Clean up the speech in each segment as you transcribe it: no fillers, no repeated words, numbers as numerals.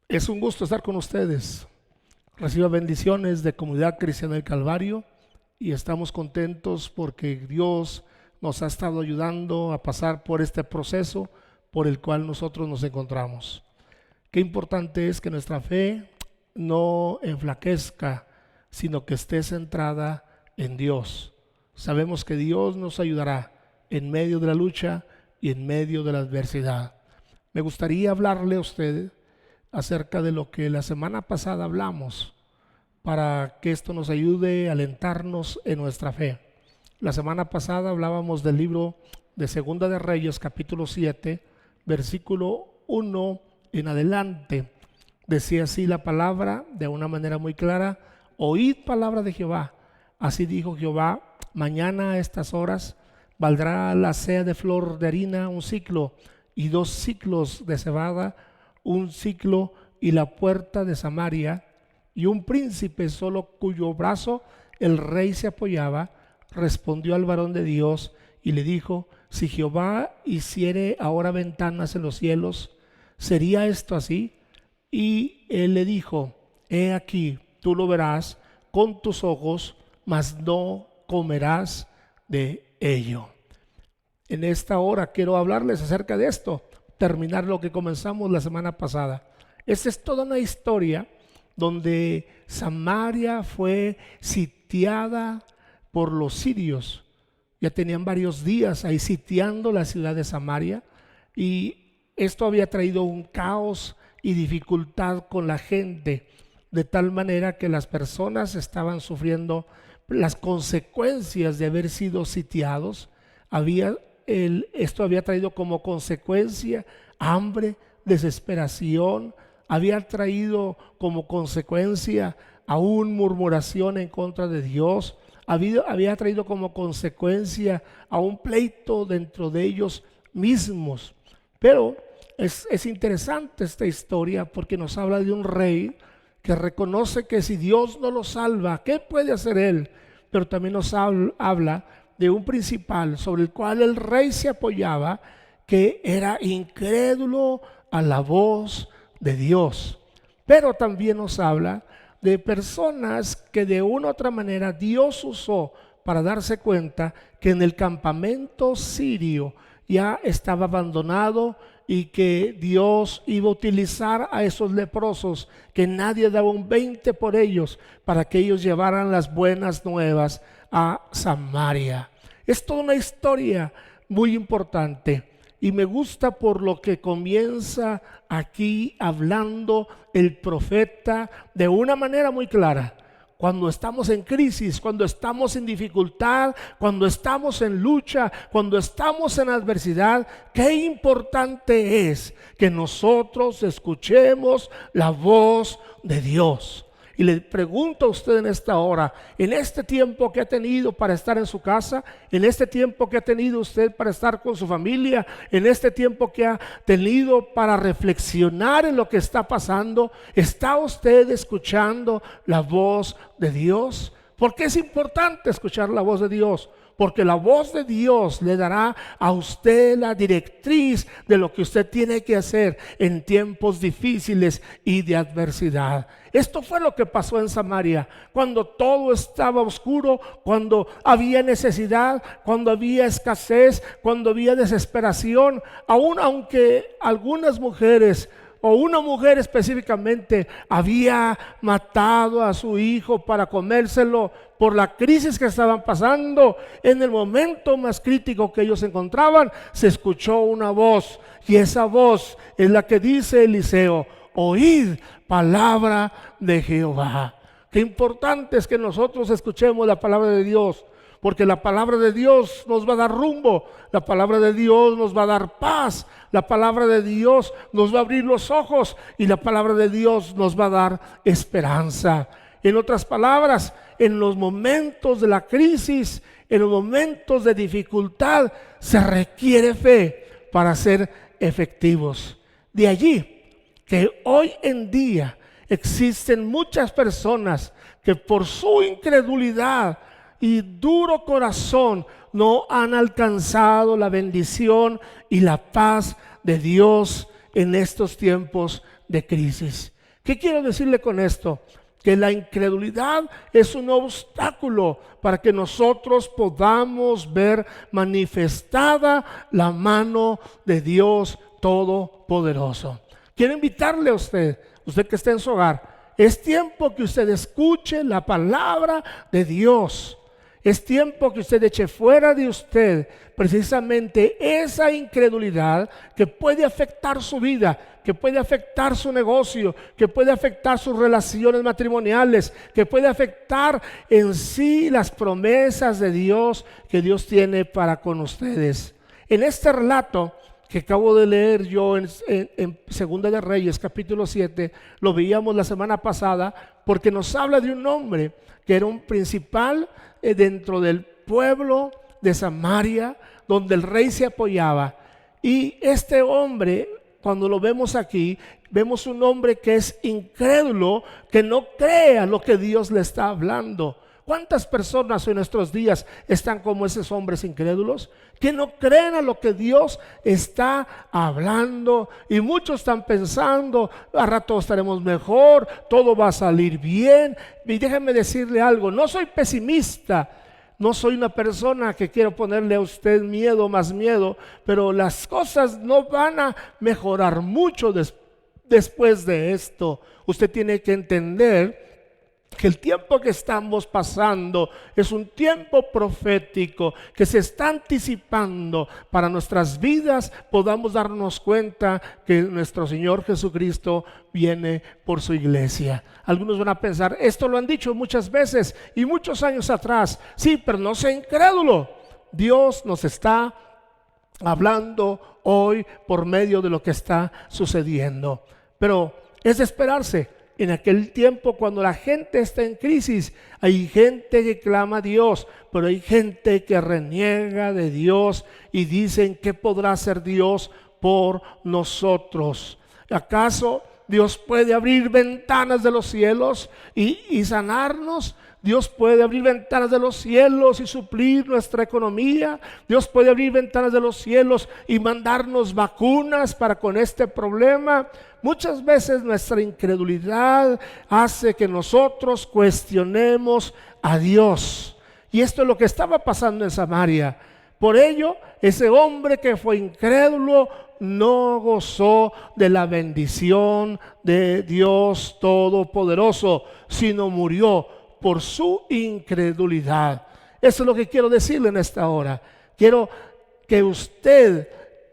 Es un gusto estar con ustedes. Reciba bendiciones de Comunidad Cristiana del Calvario y estamos contentos porque Dios nos ha estado ayudando a pasar por este proceso por el cual nosotros nos encontramos. Qué importante es que nuestra fe no enflaquezca, sino que esté centrada en Dios. Sabemos que Dios nos ayudará en medio de la lucha y en medio de la adversidad. Me gustaría hablarle a usted acerca de lo que la semana pasada hablamos para que esto nos ayude a alentarnos en nuestra fe. La semana pasada hablábamos del libro de Segunda de Reyes, capítulo 7, versículo 1 en adelante. Decía así la palabra de una manera muy clara: oíd palabra de Jehová. Así dijo Jehová: mañana a estas horas valdrá la sea de flor de harina un siclo, y 2 siclos de cebada un siclo, y la puerta de Samaria. Y un príncipe solo, cuyo brazo el rey se apoyaba, respondió al varón de Dios y le dijo: si Jehová hiciere ahora ventanas en los cielos, ¿sería esto así? Y él le dijo: he aquí, tú lo verás con tus ojos, mas no comerás de ello. En esta hora quiero hablarles acerca de esto, terminar lo que comenzamos la semana pasada. Esta es toda una historia donde Samaria fue sitiada por los sirios. Ya tenían varios días ahí sitiando la ciudad de Samaria, y esto había traído un caos y dificultad con la gente, de tal manera que las personas estaban sufriendo las consecuencias de haber sido sitiados. Esto había traído como consecuencia hambre, desesperación, había traído como consecuencia aún murmuración en contra de Dios, había traído como consecuencia a un pleito dentro de ellos mismos. Pero es interesante esta historia porque nos habla de un rey que reconoce que si Dios no lo salva, ¿qué puede hacer él? Pero también nos habla de un principal sobre el cual el rey se apoyaba, que era incrédulo a la voz de Dios. Pero también nos habla de personas que de una u otra manera Dios usó para darse cuenta que en el campamento sirio ya estaba abandonado y que Dios iba a utilizar a esos leprosos, que nadie daba un 20 por ellos, para que ellos llevaran las buenas nuevas a Samaria. Es toda una historia muy importante y me gusta por lo que comienza aquí hablando el profeta de una manera muy clara. Cuando estamos en crisis, cuando estamos en dificultad, cuando estamos en lucha, cuando estamos en adversidad, qué importante es que nosotros escuchemos la voz de Dios. Y le pregunto a usted en esta hora, en este tiempo que ha tenido para estar en su casa, en este tiempo que ha tenido usted para estar con su familia, en este tiempo que ha tenido para reflexionar en lo que está pasando, ¿está usted escuchando la voz de Dios? ¿Por qué es importante escuchar la voz de Dios? Porque la voz de Dios le dará a usted la directriz de lo que usted tiene que hacer en tiempos difíciles y de adversidad. Esto fue lo que pasó en Samaria, cuando todo estaba oscuro, cuando había necesidad, cuando había escasez, cuando había desesperación. Aún aunque algunas mujeres, o una mujer específicamente, había matado a su hijo para comérselo por la crisis que estaban pasando, en el momento más crítico que ellos se encontraban, se escuchó una voz, y esa voz es la que dice Eliseo: oíd palabra de Jehová. Qué importante es que nosotros escuchemos la palabra de Dios, porque la palabra de Dios nos va a dar rumbo, la palabra de Dios nos va a dar paz, la palabra de Dios nos va a abrir los ojos, y la palabra de Dios nos va a dar esperanza. En otras palabras, en los momentos de la crisis, en los momentos de dificultad, se requiere fe para ser efectivos. De allí que hoy en día existen muchas personas que por su incredulidad y duro corazón no han alcanzado la bendición y la paz de Dios en estos tiempos de crisis. ¿Qué quiero decirle con esto? Que la incredulidad es un obstáculo para que nosotros podamos ver manifestada la mano de Dios Todopoderoso. Quiero invitarle a usted que está en su hogar, es tiempo que usted escuche la palabra de Dios. Es tiempo que usted eche fuera de usted precisamente esa incredulidad que puede afectar su vida, que puede afectar su negocio, que puede afectar sus relaciones matrimoniales, que puede afectar en sí las promesas de Dios que Dios tiene para con ustedes. En este relato que acabo de leer yo en Segunda de Reyes, capítulo 7, lo veíamos la semana pasada, porque nos habla de un hombre que era un principal dentro del pueblo de Samaria, donde el rey se apoyaba. Y este hombre, cuando lo vemos aquí, vemos un hombre que es incrédulo, que no cree a lo que Dios le está hablando. ¿Cuántas personas en nuestros días están como esos hombres incrédulos? Que no creen a lo que Dios está hablando, y muchos están pensando, a rato estaremos mejor, todo va a salir bien. Y déjenme decirle algo, no soy pesimista, no soy una persona que quiero ponerle a usted miedo, más miedo, pero las cosas no van a mejorar mucho después de esto. Usted tiene que entender que el tiempo que estamos pasando es un tiempo profético que se está anticipando para nuestras vidas. Podamos darnos cuenta que nuestro Señor Jesucristo viene por su iglesia. Algunos van a pensar, esto lo han dicho muchas veces y muchos años atrás. Sí, pero no sea incrédulo. Dios nos está hablando hoy por medio de lo que está sucediendo. Pero es de esperarse. En aquel tiempo, cuando la gente está en crisis, hay gente que clama a Dios, pero hay gente que reniega de Dios y dicen, ¿qué podrá hacer Dios por nosotros? ¿Acaso Dios puede abrir ventanas de los cielos y sanarnos? Dios puede abrir ventanas de los cielos y suplir nuestra economía. Dios puede abrir ventanas de los cielos y mandarnos vacunas para con este problema. Muchas veces nuestra incredulidad hace que nosotros cuestionemos a Dios. Y esto es lo que estaba pasando en Samaria. Por ello, ese hombre que fue incrédulo no gozó de la bendición de Dios Todopoderoso, sino murió por su incredulidad. Eso es lo que quiero decirle en esta hora. Quiero que usted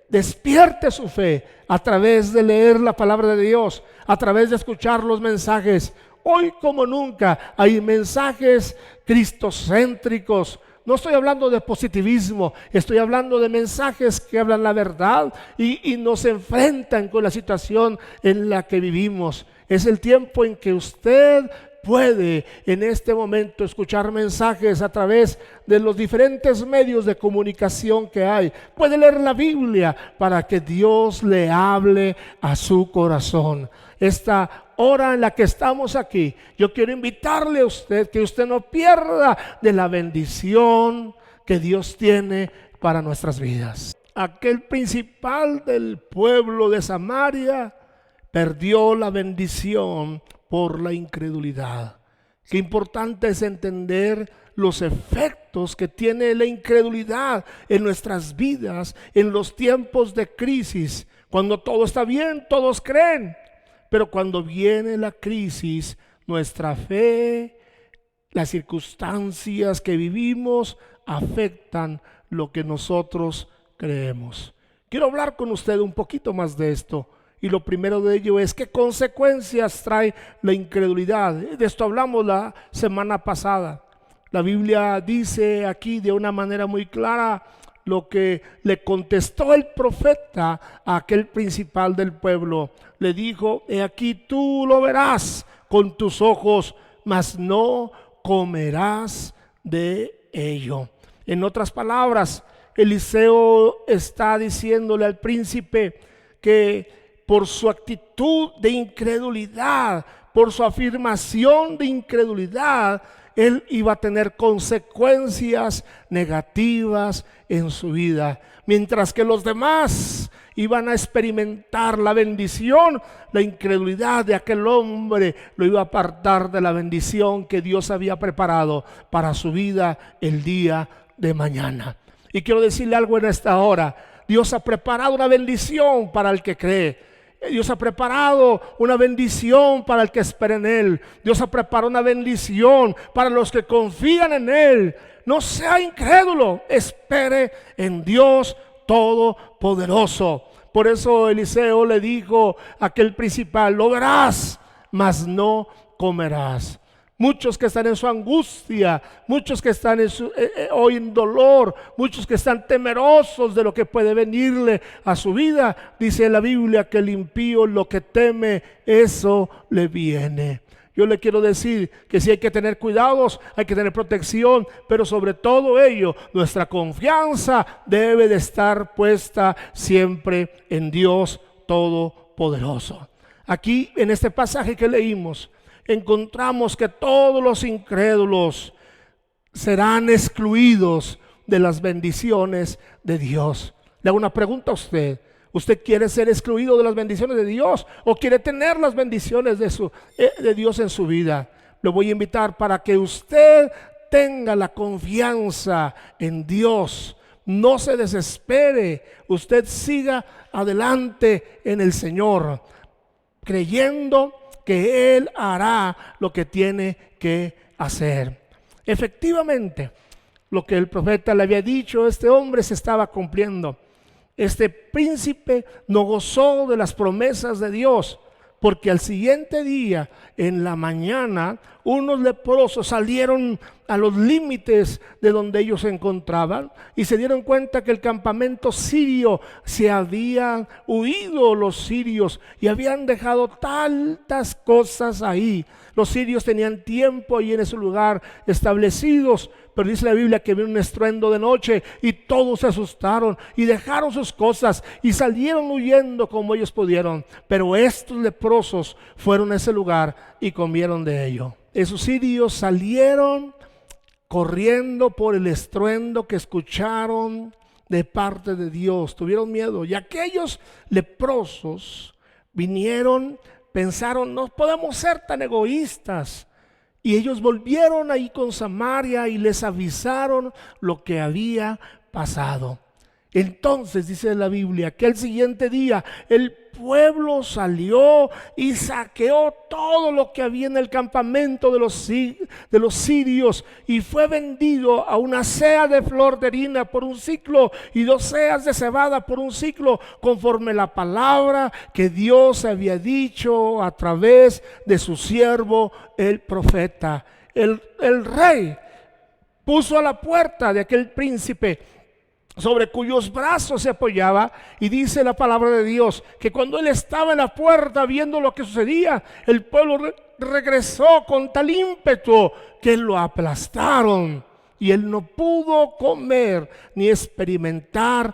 despierte su fe a través de leer la palabra de Dios, a través de escuchar los mensajes. Hoy como nunca hay mensajes cristocéntricos. No estoy hablando de positivismo, estoy hablando de mensajes que hablan la verdad y nos enfrentan con la situación en la que vivimos. Es el tiempo en que usted puede en este momento escuchar mensajes a través de los diferentes medios de comunicación que hay. Puede leer la Biblia para que Dios le hable a su corazón. Esta hora en la que estamos aquí, yo quiero invitarle a usted que usted no pierda de la bendición que Dios tiene para nuestras vidas. Aquel principal del pueblo de Samaria perdió la bendición por la incredulidad. Qué importante es entender los efectos que tiene la incredulidad en nuestras vidas en los tiempos de crisis. Cuando todo está bien, todos creen, pero cuando viene la crisis, nuestra fe, las circunstancias que vivimos afectan lo que nosotros creemos. Quiero hablar con usted un poquito más de esto. Y lo primero de ello es qué consecuencias trae la incredulidad. De esto hablamos la semana pasada. La Biblia dice aquí de una manera muy clara lo que le contestó el profeta a aquel principal del pueblo. Le dijo, he aquí tú lo verás con tus ojos, mas no comerás de ello. En otras palabras, Eliseo está diciéndole al príncipe que por su actitud de incredulidad, por su afirmación de incredulidad, él iba a tener consecuencias negativas en su vida. Mientras que los demás iban a experimentar la bendición, la incredulidad de aquel hombre lo iba a apartar de la bendición que Dios había preparado para su vida el día de mañana. Y quiero decirle algo en esta hora: Dios ha preparado una bendición para el que cree. Dios ha preparado una bendición para el que espera en Él. Dios ha preparado una bendición para los que confían en Él. No sea incrédulo, espere en Dios Todopoderoso. Por eso Eliseo le dijo a aquel principal: lo verás, mas no comerás. Muchos que están en su angustia, muchos que están hoy en dolor, muchos que están temerosos de lo que puede venirle a su vida. Dice la Biblia que el impío lo que teme, eso le viene. Yo le quiero decir que sí hay que tener cuidados, hay que tener protección, pero sobre todo ello, nuestra confianza debe de estar puesta siempre en Dios Todopoderoso. Aquí en este pasaje que leímos, encontramos que todos los incrédulos serán excluidos de las bendiciones de Dios. Le hago una pregunta a usted: ¿usted quiere ser excluido de las bendiciones de Dios o quiere tener las bendiciones de Dios en su vida? Le voy a invitar para que usted tenga la confianza en Dios. No se desespere, usted siga adelante en el Señor, creyendo que Él hará lo que tiene que hacer. Efectivamente, lo que el profeta le había dicho a este hombre se estaba cumpliendo. Este príncipe no gozó de las promesas de Dios, porque al siguiente día, en la mañana, unos leprosos salieron a los límites de donde ellos se encontraban y se dieron cuenta que el campamento sirio se habían huido los sirios y habían dejado tantas cosas ahí. Los sirios tenían tiempo ahí en ese lugar establecidos, pero dice la Biblia que vino un estruendo de noche y todos se asustaron y dejaron sus cosas y salieron huyendo como ellos pudieron. Pero estos leprosos fueron a ese lugar y comieron de ello. Esos sirios salieron corriendo por el estruendo que escucharon de parte de Dios. Tuvieron miedo y aquellos leprosos vinieron, pensaron: no podemos ser tan egoístas. Y ellos volvieron ahí con Samaria y les avisaron lo que había pasado. Entonces dice la Biblia que al siguiente día el pueblo salió y saqueó todo lo que había en el campamento de los sirios y fue vendido a una sea de flor de harina por un siclo y 2 seas de cebada por un siclo, conforme la palabra que Dios había dicho a través de su siervo el profeta. El rey puso a la puerta de aquel príncipe sobre cuyos brazos se apoyaba, y dice la palabra de Dios que cuando él estaba en la puerta viendo lo que sucedía, el pueblo regresó con tal ímpetu que lo aplastaron y él no pudo comer ni experimentar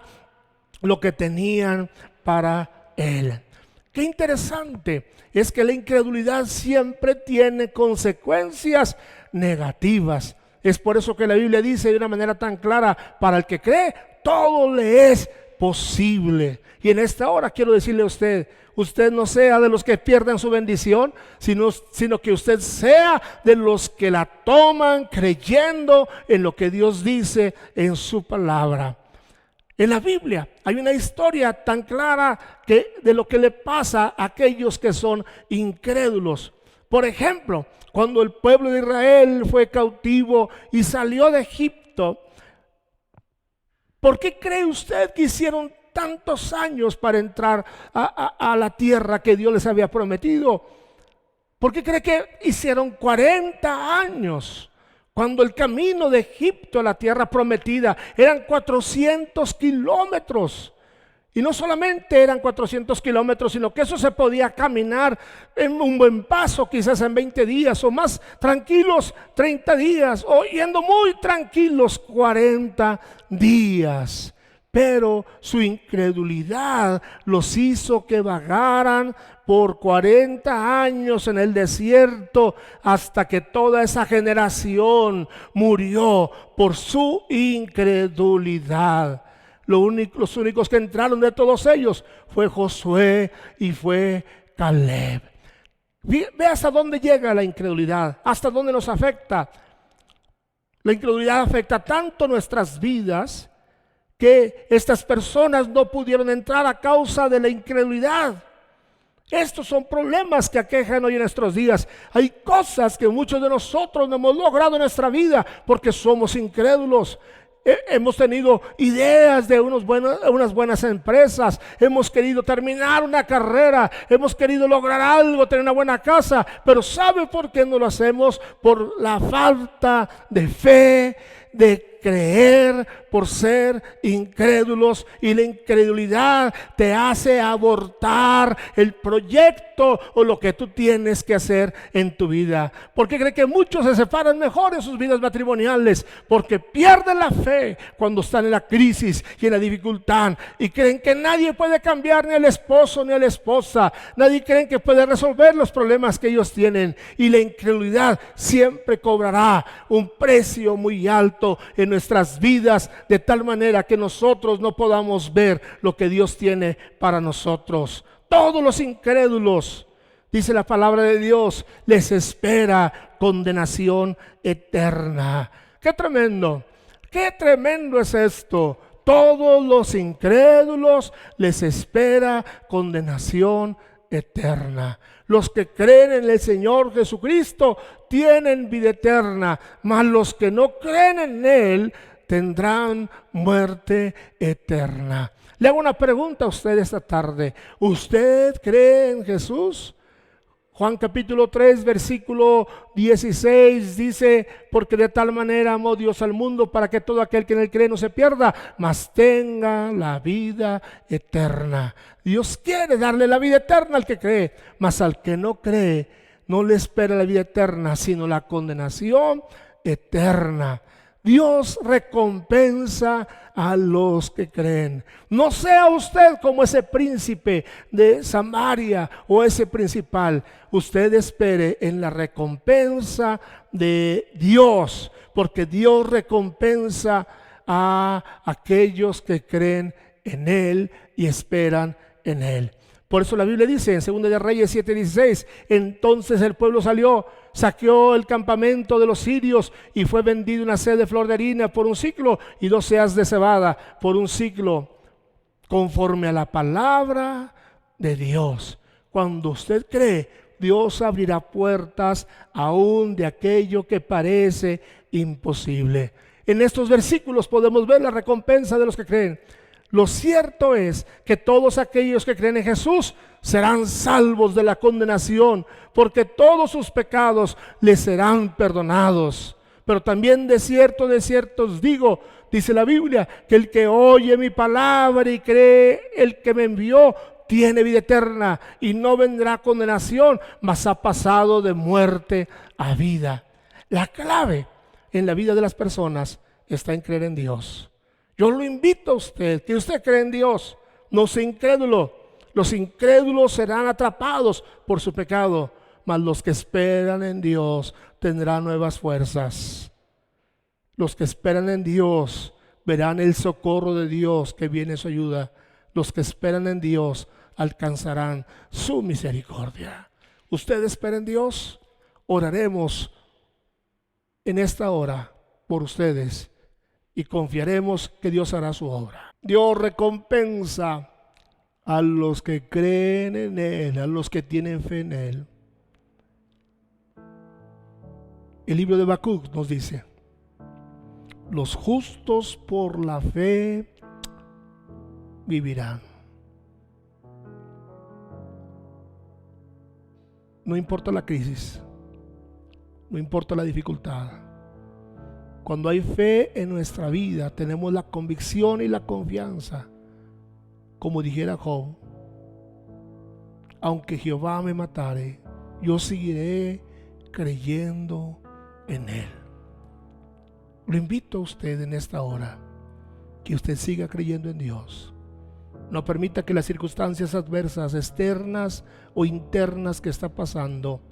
lo que tenían para él. Qué interesante es que la incredulidad siempre tiene consecuencias negativas. Es por eso que la Biblia dice de una manera tan clara: para el que cree, todo le es posible. Y en esta hora quiero decirle a usted: usted no sea de los que pierden su bendición, sino que usted sea de los que la toman creyendo en lo que Dios dice en su palabra. En la Biblia hay una historia tan clara de lo que le pasa a aquellos que son incrédulos. Por ejemplo, cuando el pueblo de Israel fue cautivo y salió de Egipto, ¿por qué cree usted que hicieron tantos años para entrar a la tierra que Dios les había prometido? ¿Por qué cree que hicieron 40 años? Cuando el camino de Egipto a la tierra prometida eran 400 kilómetros. Y no solamente eran 400 kilómetros, sino que eso se podía caminar en un buen paso, quizás en 20 días, o más tranquilos 30 días, o yendo muy tranquilos 40 días. Pero su incredulidad los hizo que vagaran por 40 años en el desierto, hasta que toda esa generación murió por su incredulidad. Los únicos que entraron de todos ellos fue Josué y fue Caleb. Ve hasta dónde llega la incredulidad, hasta dónde nos afecta. La incredulidad afecta tanto nuestras vidas que estas personas no pudieron entrar a causa de la incredulidad. Estos son problemas que aquejan hoy en nuestros días. Hay cosas que muchos de nosotros no hemos logrado en nuestra vida porque somos incrédulos. Hemos tenido ideas de unas buenas empresas, hemos querido terminar una carrera, hemos querido lograr algo, tener una buena casa, pero ¿sabe por qué no lo hacemos? Por la falta de fe, de creer, por ser incrédulos, y la incredulidad te hace abortar el proyecto o lo que tú tienes que hacer en tu vida. ¿Por qué cree que muchos se separan mejor en sus vidas matrimoniales? Porque pierden la fe cuando están en la crisis y en la dificultad y creen que nadie puede cambiar, ni al esposo ni a la esposa. Nadie cree que puede resolver los problemas que ellos tienen, y la incredulidad siempre cobrará un precio muy alto en nuestras vidas, de tal manera que nosotros no podamos ver lo que Dios tiene para nosotros. Todos los incrédulos, dice la palabra de Dios, les espera condenación eterna. ¡Qué tremendo! ¡Qué tremendo es esto! Todos los incrédulos les espera condenación eterna. Los que creen en el Señor Jesucristo tienen vida eterna, mas los que no creen en Él tendrán muerte eterna. Le hago una pregunta a usted esta tarde. ¿Usted cree en Jesús? Juan capítulo 3 versículo 16 dice: porque de tal manera amó Dios al mundo, para que todo aquel que en él cree no se pierda, mas tenga la vida eterna. Dios quiere darle la vida eterna al que cree, mas al que no cree no le espera la vida eterna, sino la condenación eterna. Dios recompensa a los que creen. No sea usted como ese príncipe de Samaria o ese principal. Usted espere en la recompensa de Dios, porque Dios recompensa a aquellos que creen en Él y esperan en Él. Por eso la Biblia dice en 2 de Reyes 7:16: entonces el pueblo salió, saqueó el campamento de los sirios y fue vendido una sed de flor de harina por un siclo y 2 seas de cebada por un siclo, conforme a la palabra de Dios. Cuando usted cree, Dios abrirá puertas aún de aquello que parece imposible. En estos versículos podemos ver la recompensa de los que creen. Lo cierto es que todos aquellos que creen en Jesús serán salvos de la condenación, porque todos sus pecados les serán perdonados. Pero también de cierto os digo, dice la Biblia, que el que oye mi palabra y cree el que me envió tiene vida eterna y no vendrá condenación, mas ha pasado de muerte a vida. La clave en la vida de las personas está en creer en Dios. Yo lo invito a usted, que usted cree en Dios, no sea incrédulo. Los incrédulos serán atrapados por su pecado, mas los que esperan en Dios tendrán nuevas fuerzas. Los que esperan en Dios verán el socorro de Dios que viene en su ayuda. Los que esperan en Dios alcanzarán su misericordia. ¿Usted espera en Dios? Oraremos en esta hora por ustedes y confiaremos que Dios hará su obra. Dios recompensa a los que creen en Él, a los que tienen fe en Él. El libro de Habacuc nos dice: los justos por la fe vivirán. No importa la crisis, no importa la dificultad. Cuando hay fe en nuestra vida, tenemos la convicción y la confianza, como dijera Job: aunque Jehová me matare, yo seguiré creyendo en Él. Lo invito a usted en esta hora, que usted siga creyendo en Dios. No permita que las circunstancias adversas, externas o internas que está pasando,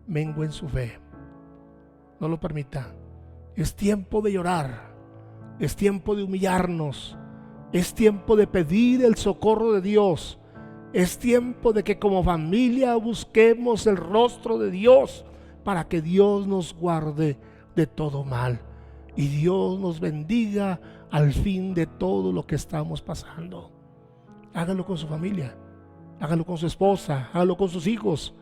mengüen su fe. No lo permita. Es tiempo de llorar, es tiempo de humillarnos, Es tiempo de pedir el socorro de Dios. Es tiempo de que como familia busquemos el rostro de Dios para que Dios nos guarde de todo mal y Dios nos bendiga al fin de todo lo que estamos pasando. Hágalo con su familia, hágalo con su esposa, hágalo con sus hijos,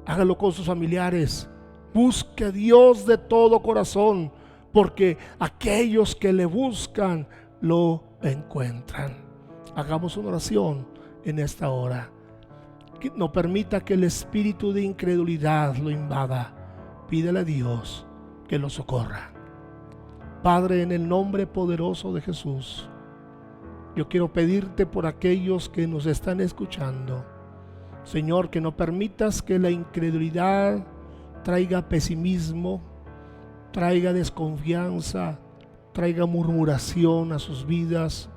hágalo con sus familiares. Busque a Dios de todo corazón, porque aquellos que le buscan lo encuentran. Hagamos una oración en esta hora. No permita que el espíritu de incredulidad lo invada. Pídele a Dios que lo socorra. Padre, en el nombre poderoso de Jesús, yo quiero pedirte por aquellos que nos están escuchando, Señor, que no permitas que la incredulidad traiga pesimismo, traiga desconfianza, traiga murmuración a sus vidas,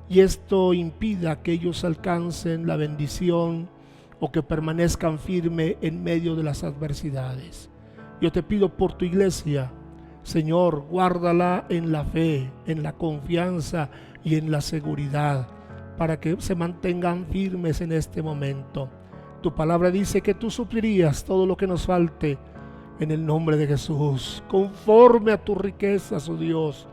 y esto impida que ellos alcancen la bendición o que permanezcan firmes en medio de las adversidades. Yo te pido por tu iglesia, Señor, guárdala en la fe, en la confianza y en la seguridad, para que se mantengan firmes en este momento. Tu palabra dice que tú suplirías todo lo que nos falte en el nombre de Jesús, conforme a tus riquezas, oh Dios.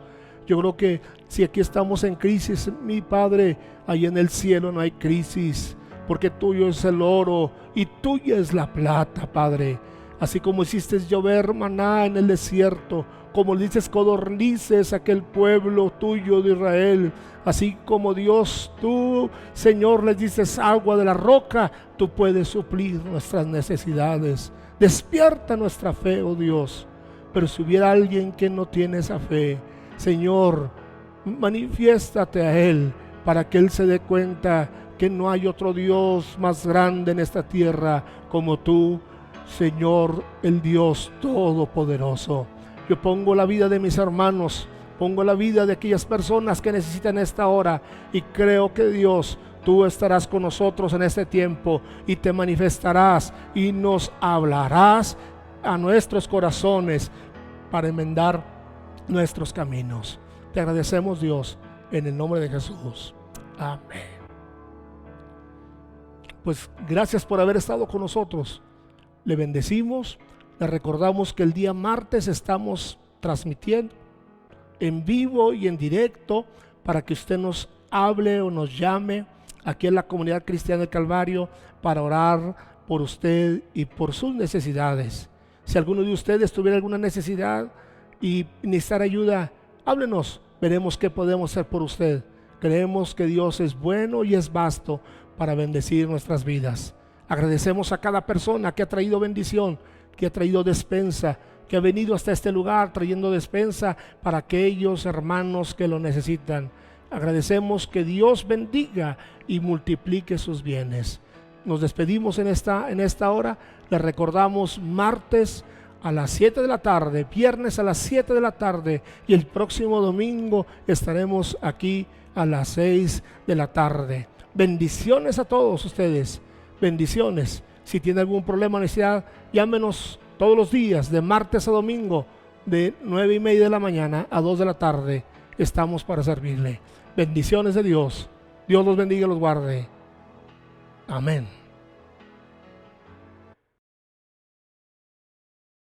Yo creo que si aquí estamos en crisis, mi Padre, ahí en el cielo no hay crisis, porque tuyo es el oro y tuya es la plata, Padre. Así como hiciste llover maná en el desierto, como le dices codornices a aquel pueblo tuyo de Israel, así como Dios, tú, Señor, les dices agua de la roca, tú puedes suplir nuestras necesidades. Despierta nuestra fe, oh Dios. Pero si hubiera alguien que no tiene esa fe, Señor, manifiéstate a él para que él se dé cuenta que no hay otro Dios más grande en esta tierra como tú, Señor, el Dios Todopoderoso. Yo pongo la vida de mis hermanos, pongo la vida de aquellas personas que necesitan esta hora, y creo que Dios, tú estarás con nosotros en este tiempo y te manifestarás y nos hablarás a nuestros corazones para enmendar nuestros caminos. Te agradecemos, Dios, en el nombre de Jesús. Amén. Pues gracias por haber estado con nosotros. Le bendecimos. Le recordamos que el día martes estamos transmitiendo en vivo y en directo para que usted nos hable o nos llame aquí en la Comunidad Cristiana del Calvario para orar por usted y por sus necesidades. Si alguno de ustedes tuviera alguna necesidad y necesitar ayuda, háblenos, veremos qué podemos hacer por usted. Creemos que Dios es bueno y es vasto para bendecir nuestras vidas. Agradecemos a cada persona que ha traído bendición, que ha traído despensa, que ha venido hasta este lugar trayendo despensa para aquellos hermanos que lo necesitan. Agradecemos que Dios bendiga y multiplique sus bienes. Nos despedimos en esta hora. Les recordamos martes a las 7 de la tarde, viernes a las 7 de la tarde, y el próximo domingo estaremos aquí a las 6 de la tarde. Bendiciones a todos ustedes. Bendiciones. Si tiene algún problema o necesidad, llámenos todos los días, de martes a domingo, de 9:30 de la mañana a 2 de la tarde. Estamos para servirle. Bendiciones de Dios. Dios los bendiga y los guarde. Amén.